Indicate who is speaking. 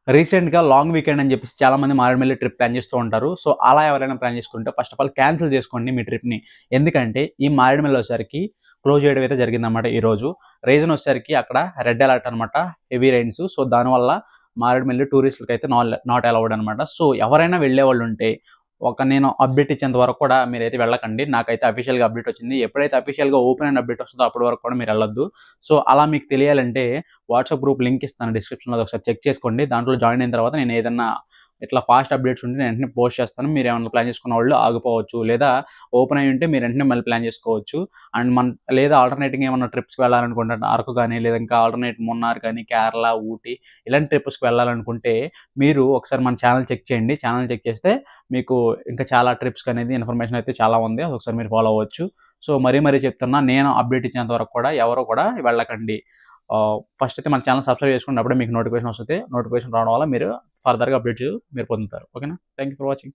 Speaker 1: రీసెంట్‌గా long weekend అని చెప్పేసి చాలామంది మారేడుమిల్లి ట్రిప్ ప్లాన్ చేస్తూ ఉంటారు. సో, అలా ఎవరైనా ప్లాన్ చేసుకుంటే ఫస్ట్ ఆఫ్ ఆల్ క్యాన్సిల్ చేసుకోండి మీ ట్రిప్‌ని. ఎందుకంటే ఈ మారేడుమిల్లి వచ్చేసరికి క్లోజ్ చేయడం అయితే జరిగిందన్నమాట ఈరోజు. రీజన్ వచ్చేసరికి అక్కడ రెడ్ అలర్ట్ అనమాట. Heavy rains. సో, దానివల్ల మారేడుమిల్లి టూరిస్టులకైతే నాట్ అలౌడ్ అనమాట. సో, ఎవరైనా వెళ్ళేవాళ్ళుంటే నేను అప్డేట్ ఇచ్చేంత వరకు కూడా మీరైతే వెళ్ళకండి. నాకైతే అఫీషియల్‌గా అప్డేట్ వచ్చింది. ఎప్పుడైతే అఫీషియల్‌గా ఓపెన్ అయిన అప్డేట్ వస్తదో అప్పటి వరకు కూడా మీరెళ్ళొద్దు. సో, అలా మీకు తెలియాలంటే వాట్సాప్ గ్రూప్ లింక్ ఇస్తాను డిస్క్రిప్షన్‌లో అదొకసారి చెక్ చేసుకోండి. దాంట్లో జాయిన్ అయిన తర్వాత నేను ఏదన్నా ఇట్లా ఫాస్ట్ అప్డేట్స్ ఉంటే నేను వెంటనే పోస్ట్ చేస్తాను. మీరేమన్నా ప్లాన్ చేసుకున్న వాళ్ళు ఆగిపోవచ్చు. లేదా ఓపెన్ అయ్యి ఉంటే మీరు వెంటనే మళ్ళీ ప్లాన్ చేసుకోవచ్చు. అండ్ లేదా ఆల్టర్‌నేటింగ్‌గా ఏమన్నా ట్రిప్స్‌కి వెళ్ళాలనుకుంటే అరకు గాని, లేదా ఇంకా ఆల్టర్‌నేట్ మున్నార్ గాని, కేరళ, ఊటీ ఇలాంటి ట్రిప్స్‌కి వెళ్ళాలనుకుంటే మీరు ఒకసారి మన ఛానెల్ చెక్ చేయండి. ఛానెల్ చెక్ చేస్తే మీకు ఇంకా చాలా ట్రిప్స్‌కనేది ఇన్ఫర్మేషన్ అయితే చాలా ఉంది. అదొకసారి మీరు ఫాలో అవ్వచ్చు. సో, మరీ చెప్తున్నా నేను అప్డేట్ ఇచ్చేంత వరకు కూడా ఎవరు కూడా వెళ్ళకండి. ఫస్ట్ అయితే మన ఛానెల్ సబ్స్క్రైబ్ చేసుకోండి. అప్పుడే మీకు నోటిఫికేషన్ వస్తది. నోటిఫికేషన్ రావడం వల్ల మీరు ఫర్దర్‌గా అప్డేట్స్ మీరు పొందుతారు. ఓకేనా? Thank you for watching.